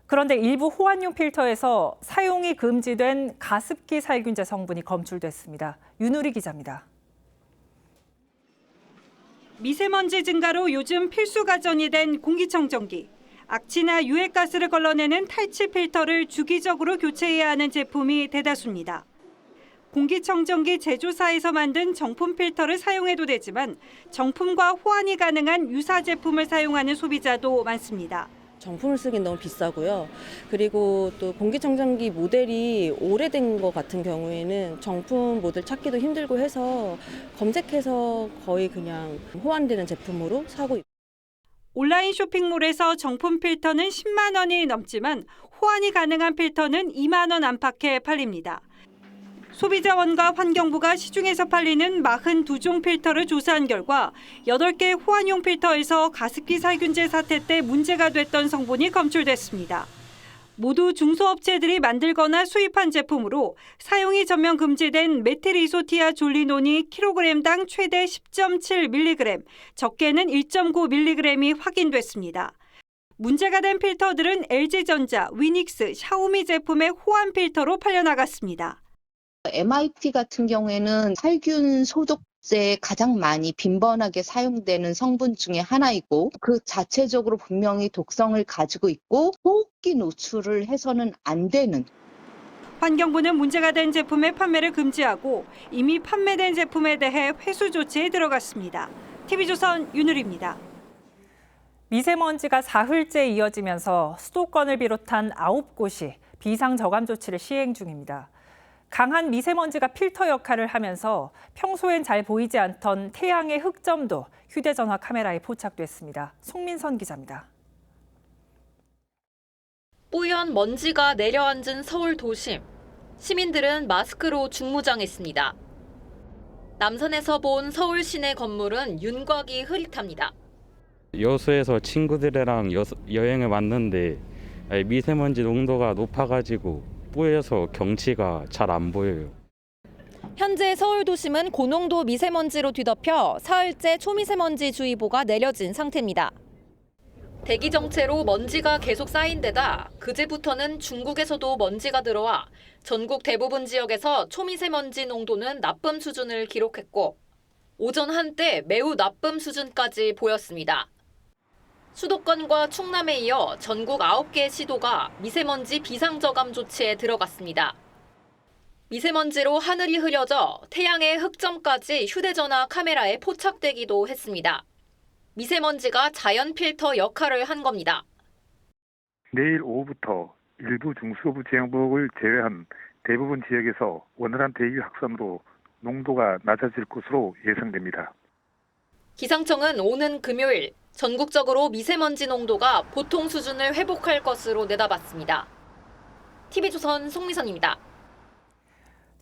그런데 일부 호환용 필터에서 사용이 금지된 가습기 살균제 성분이 검출됐습니다. 윤우리 기자입니다. 미세먼지 증가로 요즘 필수 가전이 된 공기청정기. 악취나 유해가스를 걸러내는 탈취 필터를 주기적으로 교체해야 하는 제품이 대다수입니다. 공기청정기 제조사에서 만든 정품 필터를 사용해도 되지만 정품과 호환이 가능한 유사 제품을 사용하는 소비자도 많습니다. 정품을 쓰긴 너무 비싸고요. 그리고 또 공기청정기 모델이 오래된 것 같은 경우에는 정품 모델 찾기도 힘들고 해서 검색해서 거의 그냥 호환되는 제품으로 사고 있습니다. 온라인 쇼핑몰에서 정품 필터는 10만 원이 넘지만 호환이 가능한 필터는 2만 원 안팎에 팔립니다. 소비자원과 환경부가 시중에서 팔리는 42종 필터를 조사한 결과 8개 호환용 필터에서 가습기 살균제 사태 때 문제가 됐던 성분이 검출됐습니다. 모두 중소업체들이 만들거나 수입한 제품으로 사용이 전면 금지된 메틸이소티아 졸리논이 킬로그램당 최대 10.7mg, 적게는 1.9mg이 확인됐습니다. 문제가 된 필터들은 LG전자, 위닉스, 샤오미 제품의 호환 필터로 팔려나갔습니다. MIT 같은 경우에는 살균 소독제에 가장 많이 빈번하게 사용되는 성분 중에 하나이고 그 자체적으로 분명히 독성을 가지고 있고 호흡기 노출을 해서는 안 되는. 환경부는 문제가 된 제품의 판매를 금지하고 이미 판매된 제품에 대해 회수 조치에 들어갔습니다. TV조선 윤유리입니다. 미세먼지가 사흘째 이어지면서 수도권을 비롯한 9곳이 비상저감 조치를 시행 중입니다. 강한 미세먼지가 필터 역할을 하면서 평소엔 잘 보이지 않던 태양의 흑점도 휴대전화 카메라에 포착됐습니다. 송민선 기자입니다. 뽀얀 먼지가 내려앉은 서울 도심. 시민들은 마스크로 중무장했습니다. 남산에서 본 서울 시내 건물은 윤곽이 흐릿합니다. 여수에서 친구들이랑 여행을 왔는데 미세먼지 농도가 높아가지고 뿌여서 경치가 잘 안 보여요. 현재 서울 도심은 고농도 미세먼지로 뒤덮여 사흘째 초미세먼지주의보가 내려진 상태입니다. 대기 정체로 먼지가 계속 쌓인 데다 그제부터는 중국에서도 먼지가 들어와 전국 대부분 지역에서 초미세먼지 농도는 나쁨 수준을 기록했고 오전 한때 매우 나쁨 수준까지 보였습니다. 수도권과 충남에 이어 전국 9개 시도가 미세먼지 비상저감 조치에 들어갔습니다. 미세먼지로 하늘이 흐려져 태양의 흑점까지 휴대전화 카메라에 포착되기도 했습니다. 미세먼지가 자연 필터 역할을 한 겁니다. 내일 오후부터 일부 중서부 지역을 제외한 대부분 지역에서 원활한 대기 확산으로 농도가 낮아질 것으로 예상됩니다. 기상청은 오는 금요일 전국적으로 미세먼지 농도가 보통 수준을 회복할 것으로 내다봤습니다. TV조선 송미선입니다.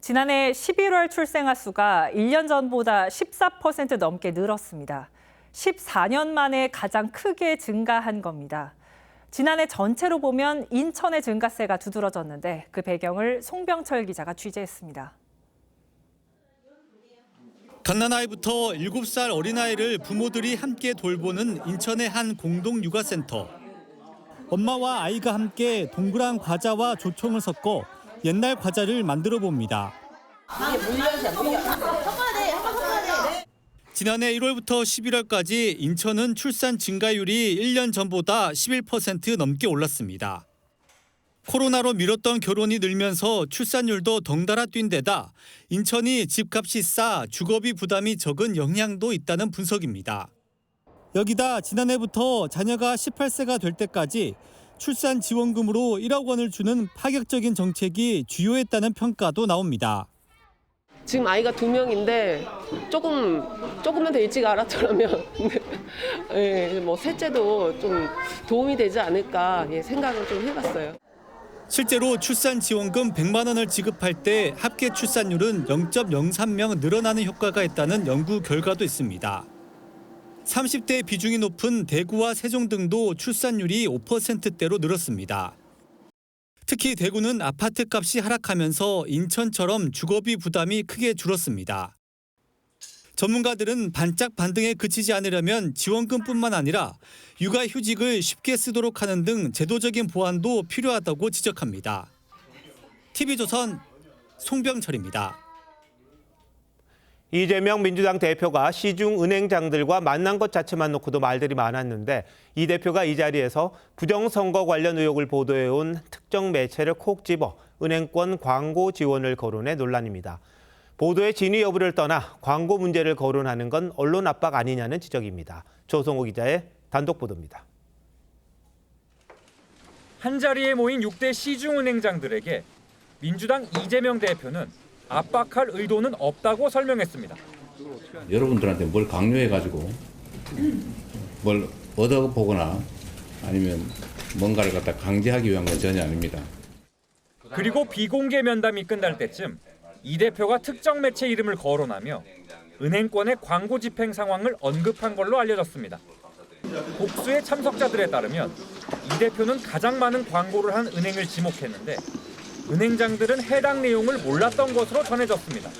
지난해 11월 출생아 수가 1년 전보다 14% 넘게 늘었습니다. 14년 만에 가장 크게 증가한 겁니다. 지난해 전체로 보면 인천의 증가세가 두드러졌는데 그 배경을 송병철 기자가 취재했습니다. 갓난아이부터 7살 어린아이를 부모들이 함께 돌보는 인천의 한 공동육아센터. 엄마와 아이가 함께 동그란 과자와 조청을 섞어 옛날 과자를 만들어 봅니다. 지난해 1월부터 11월까지 인천은 출산 증가율이 1년 전보다 11% 넘게 올랐습니다. 코로나로 미뤘던 결혼이 늘면서 출산율도 덩달아 뛴 데다 인천이 집값이 싸 주거비 부담이 적은 영향도 있다는 분석입니다. 여기다 지난해부터 자녀가 18세가 될 때까지 출산 지원금으로 1억 원을 주는 파격적인 정책이 주요했다는 평가도 나옵니다. 지금 아이가 2명인데 조금만 더 일찍 알았더라면 뭐 셋째도 좀 도움이 되지 않을까 생각을 좀 해봤어요. 실제로 출산 지원금 100만 원을 지급할 때 합계 출산율은 0.03명 늘어나는 효과가 있다는 연구 결과도 있습니다. 30대 비중이 높은 대구와 세종 등도 출산율이 5%대로 늘었습니다. 특히 대구는 아파트 값이 하락하면서 인천처럼 주거비 부담이 크게 줄었습니다. 전문가들은 반짝 반등에 그치지 않으려면 지원금뿐만 아니라 육아휴직을 쉽게 쓰도록 하는 등 제도적인 보완도 필요하다고 지적합니다. TV조선 송병철입니다. 이재명 민주당 대표가 시중 은행장들과 만난 것 자체만 놓고도 말들이 많았는데 이 대표가 이 자리에서 부정선거 관련 의혹을 보도해온 특정 매체를 콕 집어 은행권 광고 지원을 거론해 논란입니다. 보도의 진위 여부를 떠나 광고 문제를 거론하는 건 언론 압박 아니냐는 지적입니다. 조성호 기자의 단독 보도입니다. 한자리에 모인 6대 시중은행장들에게 민주당 이재명 대표는 압박할 의도는 없다고 설명했습니다. 여러분들한테 뭘 강요해가지고 뭘 얻어보거나 아니면 뭔가를 갖다 강제하기 위한 건 전혀 아닙니다. 그리고 비공개 면담이 끝날 때쯤 이 대표가 특정 매체 이름을 거론하며 은행권의 광고 집행 상황을 언급한 걸로 알려졌습니다. 복수의 참석자들에 따르면 이 대표는 가장 많은 광고를 한 은행을 지목했는데 은행장들은 해당 내용을 몰랐던 것으로 전해졌습니다.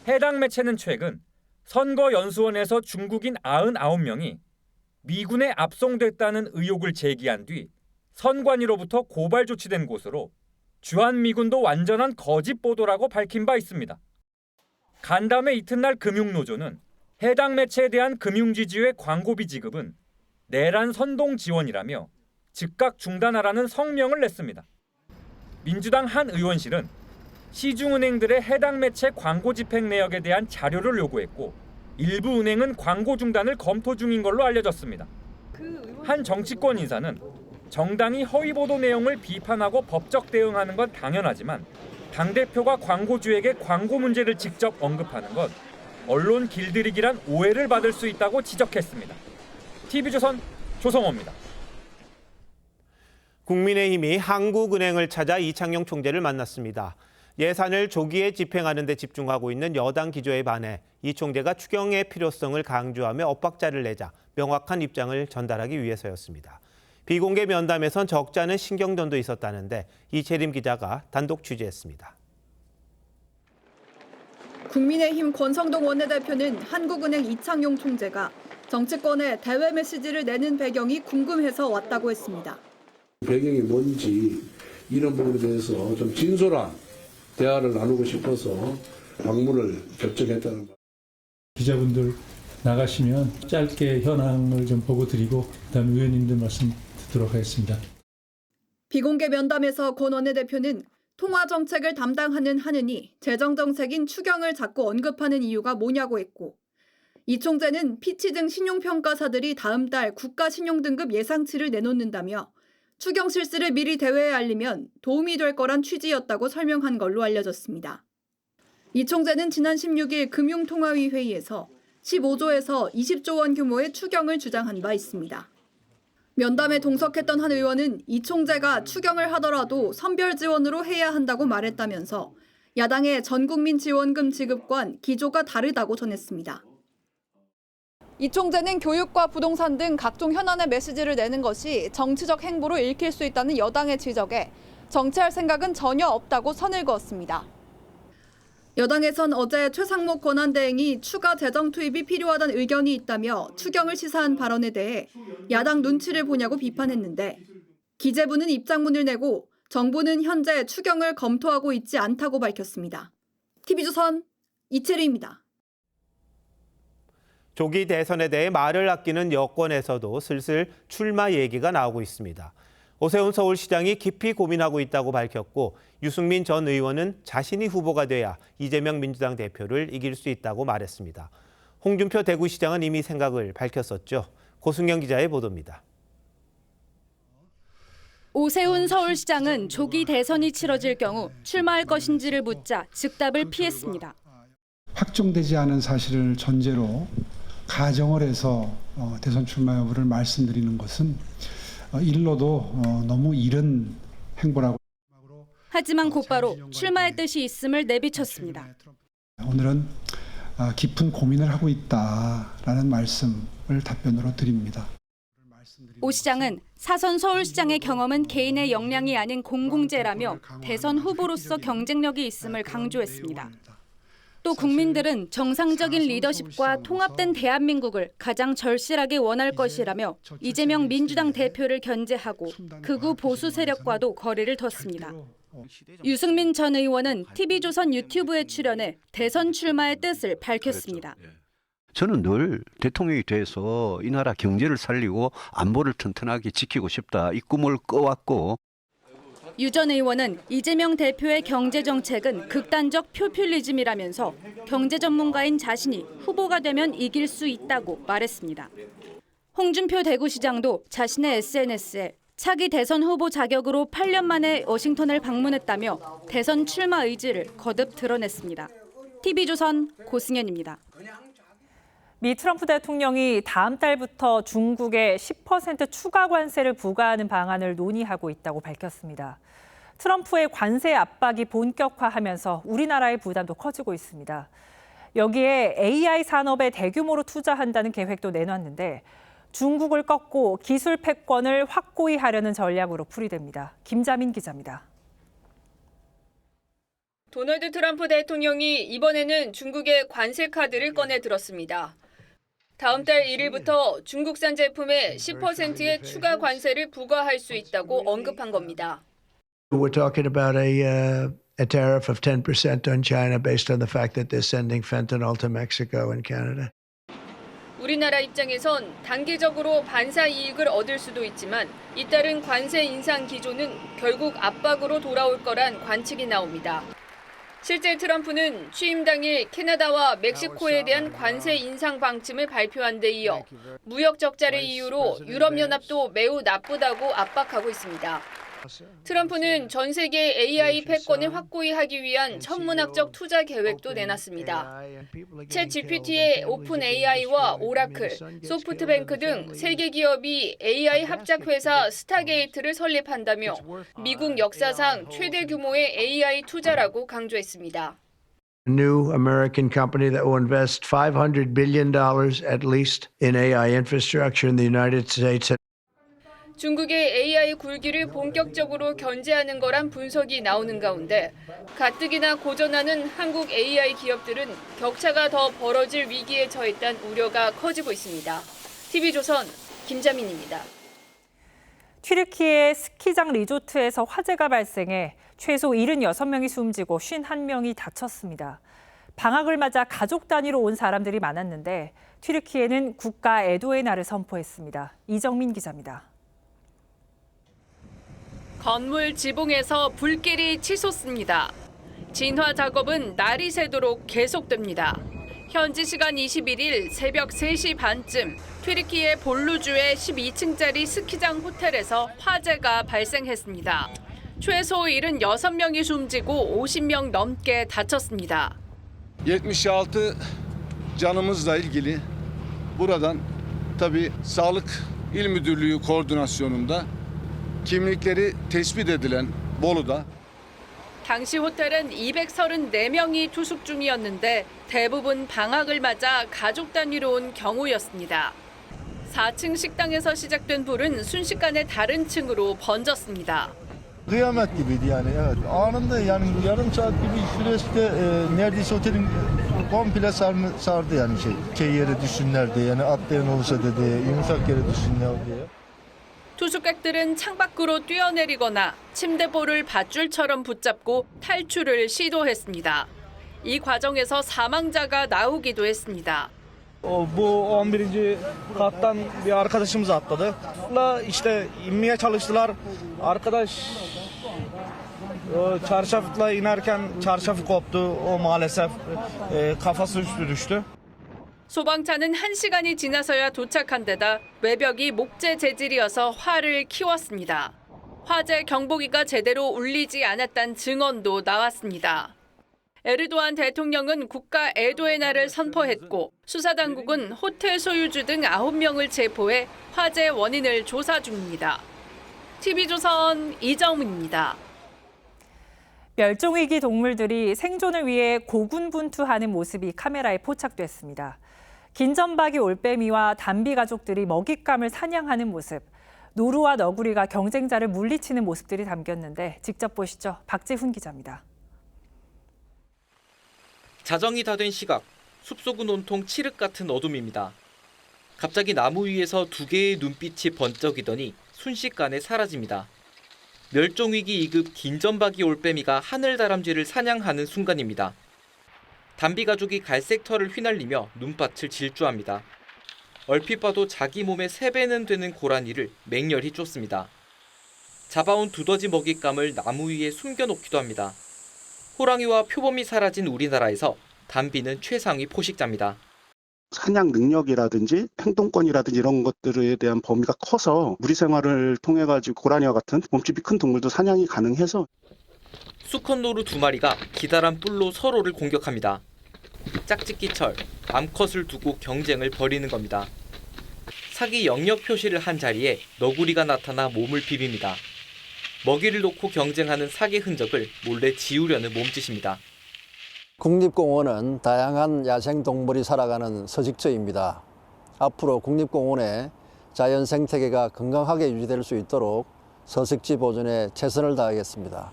해당 매체는 최근 선거연수원에서 중국인 99명이 미군에 압송됐다는 의혹을 제기한 뒤 선관위로부터 고발 조치된 곳으로 주한미군도 완전한 거짓 보도라고 밝힌 바 있습니다. 간담회 이튿날 금융노조는 해당 매체에 대한 금융지주의 광고비 지급은 내란 선동 지원이라며 즉각 중단하라는 성명을 냈습니다. 민주당 한 의원실은 시중은행들의 해당 매체 광고 집행 내역에 대한 자료를 요구했고 일부 은행은 광고 중단을 검토 중인 걸로 알려졌습니다. 한 정치권 인사는 정당이 허위 보도 내용을 비판하고 법적 대응하는 건 당연하지만 당대표가 광고주에게 광고 문제를 직접 언급하는 건 언론 길들이기란 오해를 받을 수 있다고 지적했습니다. TV조선 조성호입니다. 국민의힘이 한국은행을 찾아 이창용 총재를 만났습니다. 예산을 조기에 집행하는 데 집중하고 있는 여당 기조에 반해 이 총재가 추경의 필요성을 강조하며 엇박자를 내자 명확한 입장을 전달하기 위해서였습니다. 비공개 면담에선 적지 않은 신경전도 있었다는데 이채림 기자가 단독 취재했습니다. 국민의힘 권성동 원내대표는 한국은행 이창용 총재가 정치권에 대외 메시지를 내는 배경이 궁금해서 왔다고 했습니다. 배경이 뭔지 이런 부분에 대해서 좀 진솔한 대화를 나누고 싶어서 방문을 결정했다는 것. 기자분들 나가시면 짧게 현황을 좀 보고 드리고 그다음에 의원님들 말씀 듣도록 하겠습니다. 비공개 면담에서 권 원내대표는 통화 정책을 담당하는 하느니 재정 정책인 추경을 자꾸 언급하는 이유가 뭐냐고 했고 이 총재는 피치 등 신용평가사들이 다음 달 국가신용등급 예상치를 내놓는다며 추경 실수를 미리 대회에 알리면 도움이 될 거란 취지였다고 설명한 걸로 알려졌습니다. 이 총재는 지난 16일 금융통화위 회의에서 15조에서 20조 원 규모의 추경을 주장한 바 있습니다. 면담에 동석했던 한 의원은 이 총재가 추경을 하더라도 선별 지원으로 해야 한다고 말했다면서 야당의 전국민 지원금 지급과는 기조가 다르다고 전했습니다. 이 총재는 교육과 부동산 등 각종 현안의 메시지를 내는 것이 정치적 행보로 읽힐 수 있다는 여당의 지적에 정치할 생각은 전혀 없다고 선을 그었습니다. 여당에선 어제 최상목 권한대행이 추가 재정 투입이 필요하다는 의견이 있다며 추경을 시사한 발언에 대해 야당 눈치를 보냐고 비판했는데 기재부는 입장문을 내고 정부는 현재 추경을 검토하고 있지 않다고 밝혔습니다. TV조선 이채리입니다. 조기 대선에 대해 말을 아끼는 여권에서도 슬슬 출마 얘기가 나오고 있습니다. 오세훈 서울시장이 깊이 고민하고 있다고 밝혔고 유승민 전 의원은 자신이 후보가 돼야 이재명 민주당 대표를 이길 수 있다고 말했습니다. 홍준표 대구시장은 이미 생각을 밝혔었죠. 고승영 기자의 보도입니다. 오세훈 서울시장은 조기 대선이 치러질 경우 출마할 것인지를 묻자 즉답을 피했습니다. 확정되지 않은 사실을 전제로 가정을 해서 대선 출마 여부를 말씀드리는 것은 일로도 너무 이른 행보라고. 하지만 곧바로 출마의 뜻이 있음을 내비쳤습니다. 오늘은 깊은 고민을 하고 있다라는 말씀을 답변으로 드립니다. 오 시장은 사선 서울시장의 경험은 개인의 역량이 아닌 공공재라며 대선 후보로서 경쟁력이 있음을 강조했습니다. 또 국민들은 정상적인 리더십과 통합된 대한민국을 가장 절실하게 원할 것이라며 이재명 민주당 대표를 견제하고 극우 보수 세력과도 거리를 뒀습니다. 유승민 전 의원은 TV조선 유튜브에 출연해 대선 출마의 뜻을 밝혔습니다. 저는 늘 대통령이 돼서 이 나라 경제를 살리고 안보를 튼튼하게 지키고 싶다. 이 꿈을 꿔왔고 유 전 의원은 이재명 대표의 경제 정책은 극단적 포퓰리즘이라면서 경제 전문가인 자신이 후보가 되면 이길 수 있다고 말했습니다. 홍준표 대구시장도 자신의 SNS에 차기 대선 후보 자격으로 8년 만에 워싱턴을 방문했다며 대선 출마 의지를 거듭 드러냈습니다. TV조선 고승현입니다. 미 트럼프 대통령이 다음 달부터 중국에 10% 추가 관세를 부과하는 방안을 논의하고 있다고 밝혔습니다. 트럼프의 관세 압박이 본격화하면서 우리나라의 부담도 커지고 있습니다. 여기에 AI 산업에 대규모로 투자한다는 계획도 내놨는데 중국을 꺾고 기술 패권을 확고히 하려는 전략으로 풀이됩니다. 김자민 기자입니다. 도널드 트럼프 대통령이 이번에는 중국의 관세 카드를 꺼내 들었습니다. 다음 달 1일부터 중국산 제품에 10%의 추가 관세를 부과할 수 있다고 언급한 겁니다. We're talking about a tariff of 10% on China based on the fact that they're sending fentanyl to Mexico and Canada. 우리나라 입장에선 단기적으로 반사 이익을 얻을 수도 있지만 잇따른 관세 인상 기조는 결국 압박으로 돌아올 거란 관측이 나옵니다. 실제 트럼프는 취임 당일 캐나다와 멕시코에 대한 관세 인상 방침을 발표한 데 이어 무역 적자를 이유로 유럽연합도 매우 나쁘다고 압박하고 있습니다. 트럼프는 전 세계 AI 패권을 확고히 하기 위한 천문학적 투자 계획도 내놨습니다. 챗GPT의 오픈AI와 오라클, 소프트뱅크 등 세계 기업이 AI 합작 회사 스타게이트를 설립한다며 미국 역사상 최대 규모의 AI 투자라고 강조했습니다. A new American company that will invest $500 billion at least in AI infrastructure in the United States. 중국의 AI 굴기를 본격적으로 견제하는 거란 분석이 나오는 가운데 가뜩이나 고전하는 한국 AI 기업들은 격차가 더 벌어질 위기에 처했다는 우려가 커지고 있습니다. TV조선 김자민입니다. 튀르키예 스키장 리조트에서 화재가 발생해 최소 76명이 숨지고 51명이 다쳤습니다. 방학을 맞아 가족 단위로 온 사람들이 많았는데 튀르키예는 국가 애도의 날을 선포했습니다. 이정민 기자입니다. 건물 지붕에서 불길이 치솟습니다. 진화 작업은 날이 새도록 계속됩니다. 현지 시간 21일 새벽 3시 반쯤 튀르키예 볼루주의 12층짜리 스키장 호텔에서 화재가 발생했습니다. 최소 76명이 숨지고 50명 넘게 다쳤습니다. 76 canımızla ilgili buradan tabii Sağlık İl Müdürlüğü koordinasyonunda kimlikleri tespit edilen Bolu'da 당시 호텔은 234명이 투숙 중이었는데 대부분 방학을 맞아 가족 단위로 온 경우였습니다. 4층 식당에서 시작된 불은 순식간에 다른 층으로 번졌습니다. Kıyamet gibiydi yani, evet. Anında yani yarım saat gibi süresi neredeyse otelin komple sardı yani şey yere düşsünler diye, yani atlayan olursa dedi, yumuşak yere düşsünler diye. 투숙객들은 창밖으로 뛰어내리거나 침대볼을 밧줄처럼 붙잡고 탈출을 시도했습니다. 이 과정에서 사망자가 나오기도 했습니다. Bu 11. kattan bir arkadaşımız atladı. İşte inmeye çalıştılar. Arkadaş çarşafla inerken çarşafı koptu. O maalesef kafası üstü düştü. 소방차는 1시간이 지나서야 도착한 데다 외벽이 목재 재질이어서 화를 키웠습니다. 화재 경보기가 제대로 울리지 않았다는 증언도 나왔습니다. 에르도안 대통령은 국가 애도의 날을 선포했고 수사당국은 호텔 소유주 등 9명을 체포해 화재 원인을 조사 중입니다. TV조선 이정민입니다. 멸종위기 동물들이 생존을 위해 고군분투하는 모습이 카메라에 포착됐습니다. 긴전박이 올빼미와 담비 가족들이 먹잇감을 사냥하는 모습, 노루와 너구리가 경쟁자를 물리치는 모습들이 담겼는데 직접 보시죠. 박지훈 기자입니다. 자정이 다 된 시각, 숲속은 온통 칠흑 같은 어둠입니다. 갑자기 나무 위에서 두 개의 눈빛이 번쩍이더니 순식간에 사라집니다. 멸종위기 2급 긴전박이 올빼미가 하늘다람쥐를 사냥하는 순간입니다. 담비 가족이 갈색 털을 휘날리며 눈밭을 질주합니다. 얼핏 봐도 자기 몸의 3배는 되는 고라니를 맹렬히 쫓습니다. 잡아온 두더지 먹잇감을 나무 위에 숨겨놓기도 합니다. 호랑이와 표범이 사라진 우리나라에서 담비는 최상위 포식자입니다. 사냥 능력이라든지 행동권이라든지 이런 것들에 대한 범위가 커서 무리 생활을 통해 가지고 고라니와 같은 몸집이 큰 동물도 사냥이 가능해서 수컷노루 2마리가 기다란 뿔로 서로를 공격합니다. 짝짓기철, 암컷을 두고 경쟁을 벌이는 겁니다. 사기 영역 표시를 한 자리에 너구리가 나타나 몸을 비빕니다. 먹이를 놓고 경쟁하는 사기 흔적을 몰래 지우려는 몸짓입니다. 국립공원은 다양한 야생동물이 살아가는 서식처입니다. 앞으로 국립공원의 자연 생태계가 건강하게 유지될 수 있도록 서식지 보존에 최선을 다하겠습니다.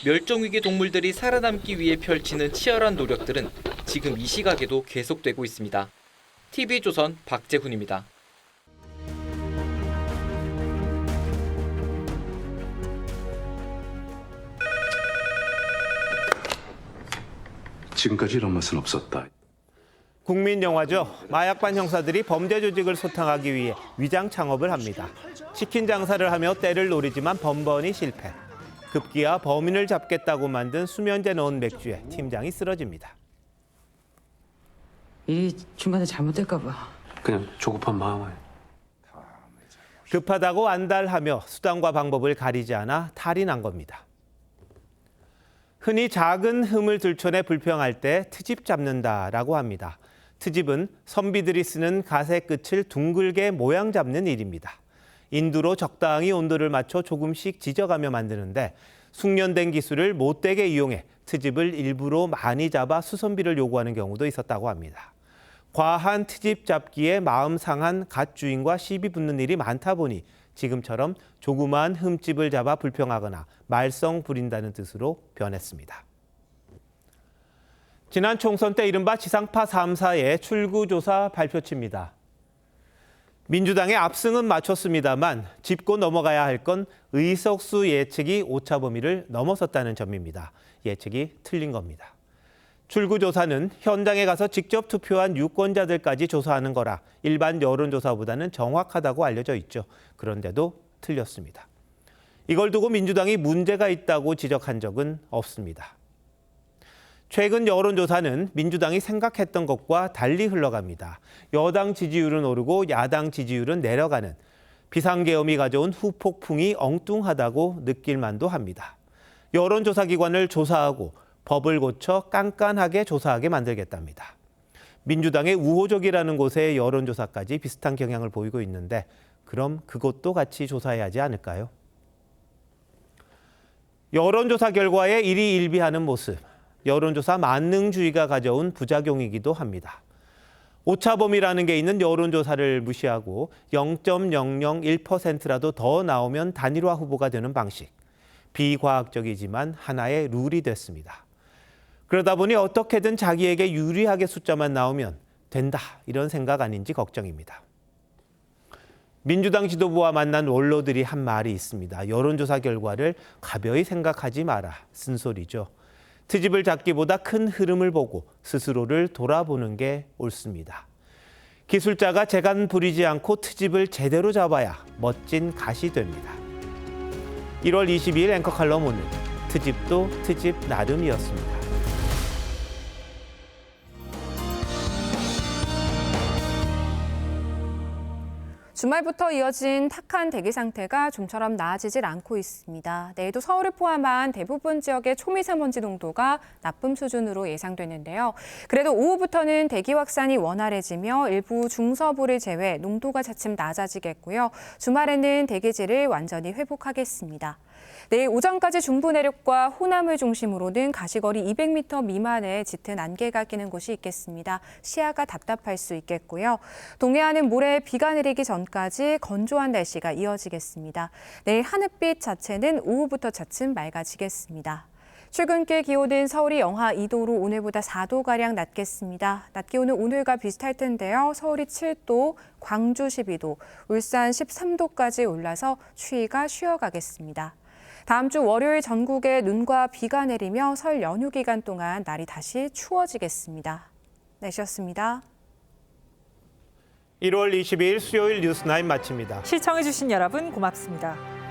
멸종위기 동물들이 살아남기 위해 펼치는 치열한 노력들은 지금 이 시각에도 계속되고 있습니다. TV조선 박재훈입니다. 지금까지 이런 맛은 없었다. 국민 영화죠. 마약반 형사들이 범죄 조직을 소탕하기 위해 위장 창업을 합니다. 치킨 장사를 하며 때를 노리지만 번번이 실패. 급기야 범인을 잡겠다고 만든 수면제 넣은 맥주에 팀장이 쓰러집니다. 일이 중간에 잘못될까 봐. 그냥 조급한 마음에. 급하다고 안달하며 수단과 방법을 가리지 않아 탈이 난 겁니다. 흔히 작은 흠을 들춰내 불평할 때 트집 잡는다라고 합니다. 트집은 선비들이 쓰는 가세 끝을 둥글게 모양 잡는 일입니다. 인두로 적당히 온도를 맞춰 조금씩 지져가며 만드는데 숙련된 기술을 못되게 이용해 트집을 일부러 많이 잡아 수선비를 요구하는 경우도 있었다고 합니다. 과한 트집 잡기에 마음 상한 갓 주인과 시비 붙는 일이 많다 보니 지금처럼 조그마한 흠집을 잡아 불평하거나 말썽 부린다는 뜻으로 변했습니다. 지난 총선 때 이른바 지상파 3사의 출구조사 발표치입니다. 민주당의 압승은 맞췄습니다만 짚고 넘어가야 할 건 의석수 예측이 오차 범위를 넘어섰다는 점입니다. 예측이 틀린 겁니다. 출구조사는 현장에 가서 직접 투표한 유권자들까지 조사하는 거라 일반 여론조사보다는 정확하다고 알려져 있죠. 그런데도 틀렸습니다. 이걸 두고 민주당이 문제가 있다고 지적한 적은 없습니다. 최근 여론조사는 민주당이 생각했던 것과 달리 흘러갑니다. 여당 지지율은 오르고 야당 지지율은 내려가는 비상계엄이 가져온 후폭풍이 엉뚱하다고 느낄 만도 합니다. 여론조사기관을 조사하고 법을 고쳐 깐깐하게 조사하게 만들겠답니다. 민주당의 우호적이라는 곳의 여론조사까지 비슷한 경향을 보이고 있는데 그럼 그것도 같이 조사해야 하지 않을까요? 여론조사 결과에 일희일비하는 모습, 여론조사 만능주의가 가져온 부작용이기도 합니다. 오차범위라는 게 있는 여론조사를 무시하고 0.001%라도 더 나오면 단일화 후보가 되는 방식. 비과학적이지만 하나의 룰이 됐습니다. 그러다 보니 어떻게든 자기에게 유리하게 숫자만 나오면 된다, 이런 생각 아닌지 걱정입니다. 민주당 지도부와 만난 원로들이 한 말이 있습니다. 여론조사 결과를 가벼이 생각하지 마라, 쓴소리죠. 트집을 잡기보다 큰 흐름을 보고 스스로를 돌아보는 게 옳습니다. 기술자가 재간 부리지 않고 트집을 제대로 잡아야 멋진 갓이 됩니다. 1월 22일 앵커 칼럼 오늘 트집도 트집 나름이었습니다. 주말부터 이어진 탁한 대기 상태가 좀처럼 나아지질 않고 있습니다. 내일도 서울을 포함한 대부분 지역의 초미세먼지 농도가 나쁨 수준으로 예상되는데요. 그래도 오후부터는 대기 확산이 원활해지며 일부 중서부를 제외 농도가 차츰 낮아지겠고요. 주말에는 대기질을 완전히 회복하겠습니다. 내일 오전까지 중부 내륙과 호남을 중심으로는 가시거리 200m 미만의 짙은 안개가 끼는 곳이 있겠습니다. 시야가 답답할 수 있겠고요. 동해안은 모레 비가 내리기 전까지 건조한 날씨가 이어지겠습니다. 내일 하늘빛 자체는 오후부터 차츰 맑아지겠습니다. 출근길 기온은 서울이 영하 2도로 오늘보다 4도가량 낮겠습니다. 낮 기온은 오늘과 비슷할 텐데요. 서울이 7도, 광주 12도, 울산 13도까지 올라서 추위가 쉬어가겠습니다. 다음 주 월요일 전국에 눈과 비가 내리며 설 연휴 기간 동안 날이 다시 추워지겠습니다. 날씨였습니다. 1월 22일 수요일 뉴스9 마칩니다. 시청해주신 여러분 고맙습니다.